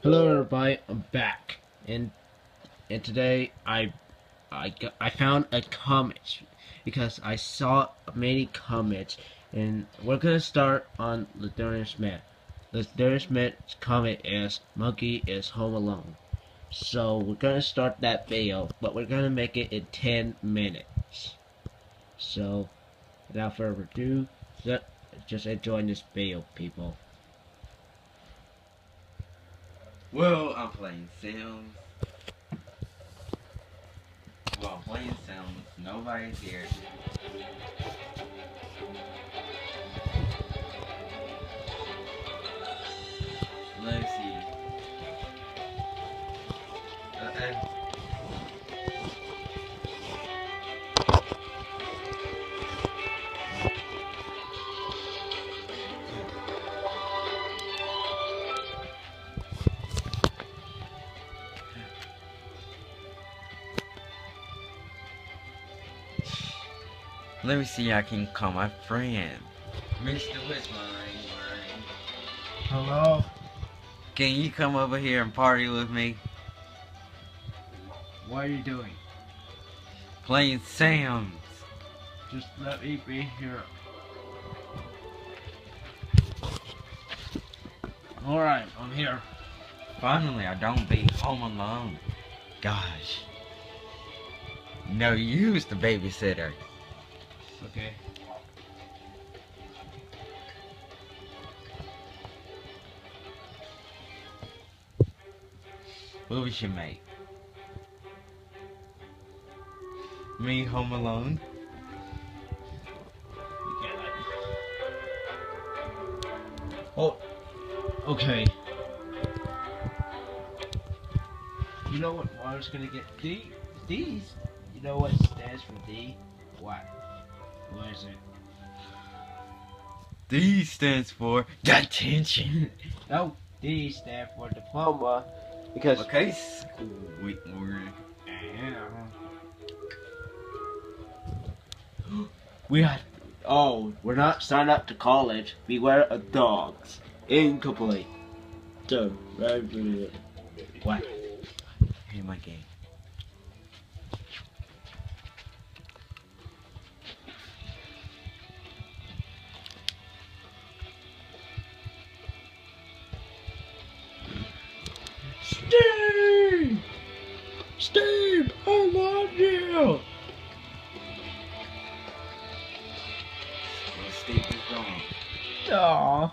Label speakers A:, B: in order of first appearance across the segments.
A: Hello everybody, I'm back, and today I found a comet because I saw many comets, and we're gonna start on Ladarian Smith. Ladarian Smith's comet is Monkey is Home Alone. So we're gonna start that video, but we're gonna make it in 10 minutes. So without further ado, just enjoy this video, people.
B: Well, I'm playing Sims. Well, I'm playing Sims. Nobody's here. Let's see. Let me see. I can call my friend, Mr. Whistling.
A: Hello?
B: Can you come over here and party with me?
A: What are you doing?
B: Playing Sims.
A: Just let me be here. Alright, I'm here.
B: Finally, I don't be home alone. Gosh. No use the babysitter.
A: Okay.
B: What we should make? Me home alone?
A: You can't let me. Oh, okay. You know what water's gonna get? D's. You know what stands for D? What? What is it?
B: D stands for detention.
A: No, D stands for diploma. Because
B: Okay, we're
A: we had. Oh, we're not signed up to college. Beware of dogs. Incomplete. So, what?
B: Here's my game.
A: Steve! Steve, I love you!
B: Well, Steve is gone.
A: Aww.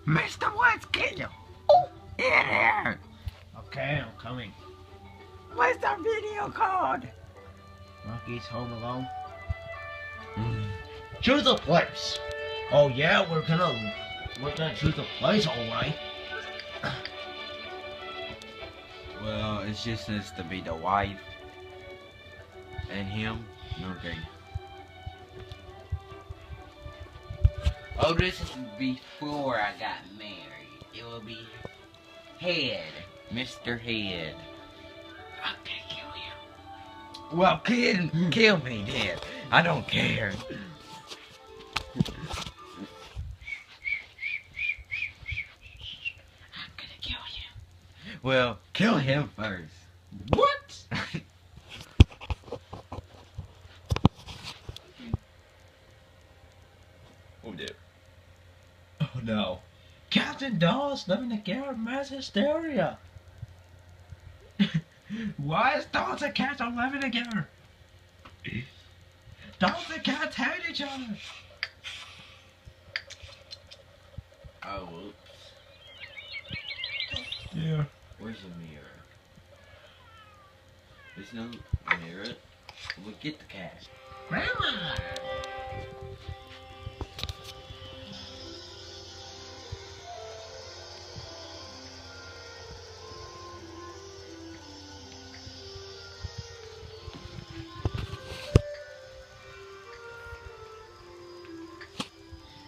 B: Mr. Woods, can you? Oh, in here.
A: Okay, I'm coming.
B: What's the video called?
A: Monkey's Home Alone. Choose a place. Oh yeah, we're gonna choose a place, alright.
B: Well, it's just needs to be the wife and him. Okay. Oh, this is before I got married. It will be Head, Mr. Head. I'm gonna kill you. Well, kill me then. I don't care. I'm gonna kill you. Well, kill him first.
A: What?
B: Oh dear.
A: Oh no. Cats and dogs living together mass hysteria. Why is dogs and cats are living together? Dogs and cats hate each other.
B: Oh, whoops.
A: Yeah.
B: Where's the mirror? There's no mirror. We'll get the cat.
A: Grandma.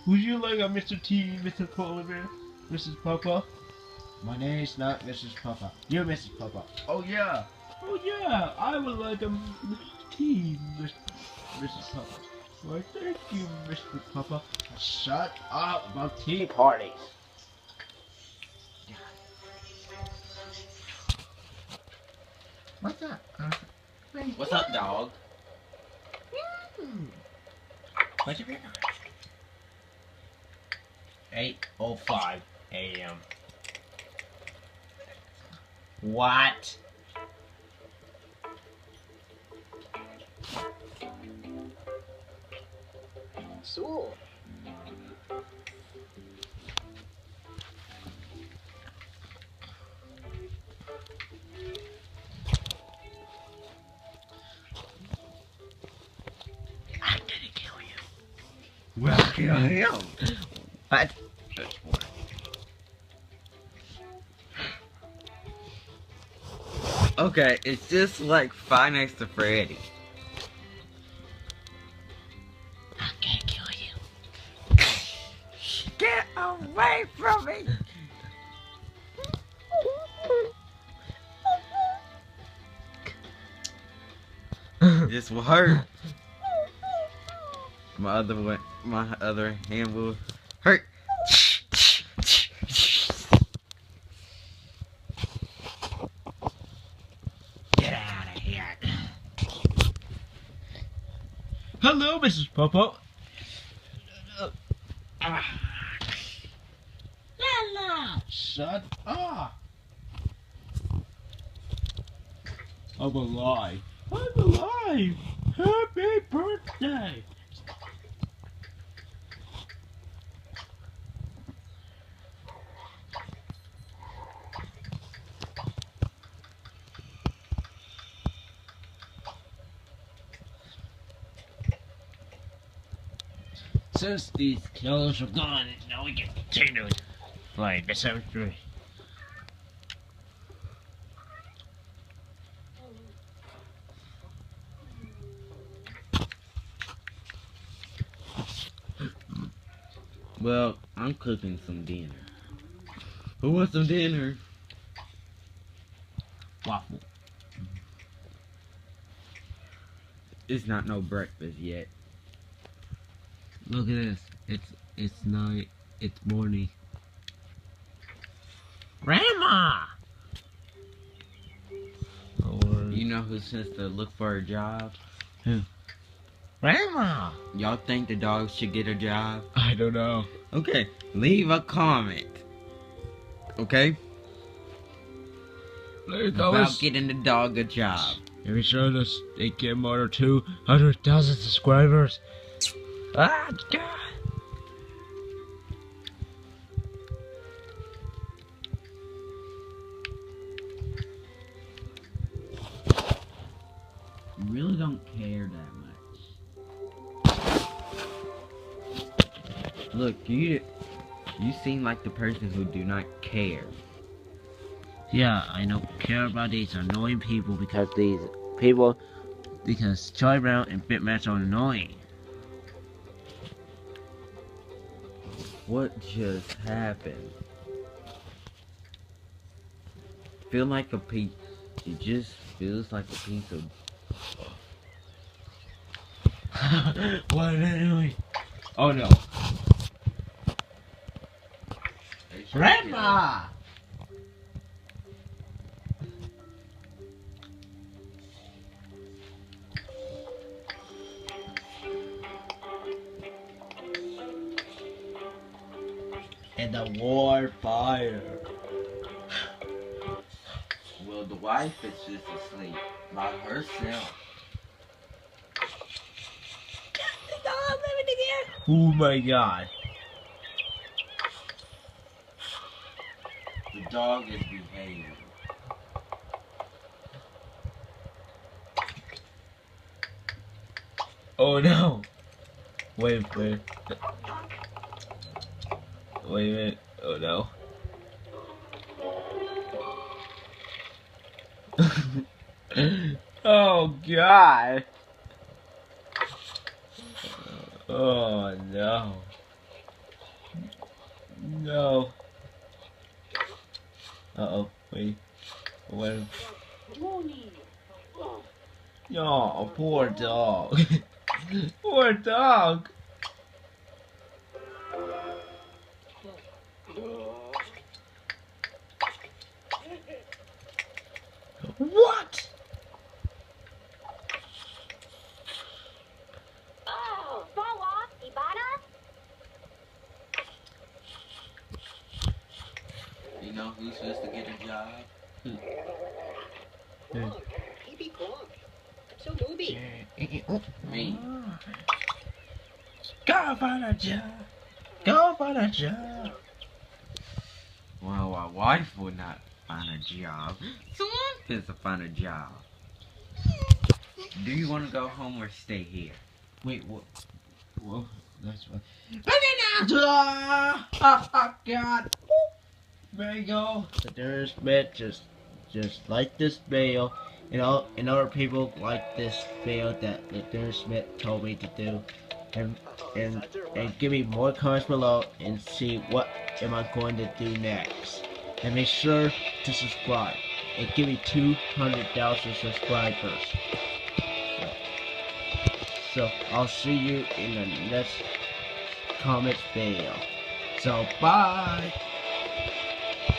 A: Would you like a Mr. T, Mr. Polar Bear, Mrs. Papa?
C: My name is not Mrs. Papa.
A: You're Mrs. Papa.
C: Oh yeah.
A: Oh yeah, I would like a tea, Mrs. Papa. Why, thank you, Mr. Papa. Shut up about tea parties.
C: What's up?
B: What's up, dog?
A: What's your 8:05 a.m. What?
D: Sewell.
A: I'm gonna kill you.
C: Well, kill him.
A: What?
B: Okay, it's just like Five Nights to Freddy.
A: I'm gonna kill you.
B: Get away from me! This will hurt. My other hand will hurt.
A: Get out of here. Hello, Mrs. Popo. Lala, shut up. I'm alive. I'm alive. Happy birthday. Since these killers are gone, now we can continue playing the cemetery.
B: Well, I'm cooking some dinner. Who wants some dinner?
A: Waffle.
B: It's not no breakfast yet.
A: Look at this. It's night. It's morning. Grandma.
B: You know who sends to look for a job?
A: Grandma.
B: Y'all think the dog should get a job?
A: I don't know.
B: Okay, leave a comment. Okay? About getting the dog a job.
A: If we show us they get more than 200,000 subscribers. Ah, God.
B: You really don't care that much. Look, you seem like the person who do not care.
A: Yeah, I don't care about these annoying people because Charlie Brown and Bitmatch are annoying.
B: What just happened? Feel like a piece. It just feels like a piece of.
A: What anyway? Oh no. Grandma! And the war fire.
B: Well, the wife is just asleep by herself.
A: Oh my god.
B: The dog is behaving.
A: Oh no. Wait. Wait a minute. Oh no. Oh god. Oh no. No. Uh-oh, wait. What? Oh, poor dog. Poor dog. What?
D: Oh, Bawa, Ibana?
B: You know who's supposed to get a job?
D: Baby Gronk. So moody.
B: Me.
A: Go find a job. Go find a job.
B: Well, my wife will not find a job, so I'm supposed to find a job. Do you want to go home or stay here?
A: Wait, what? Whoa, that's what. Oh, God. There you go. The Darren Smith just like this bail, and other people like this bail that the Darren Smith told me to do, and give me more comments below and see what am I going to do next. And make sure to subscribe and give me 200,000 subscribers. So I'll see you in the next comments video. So bye.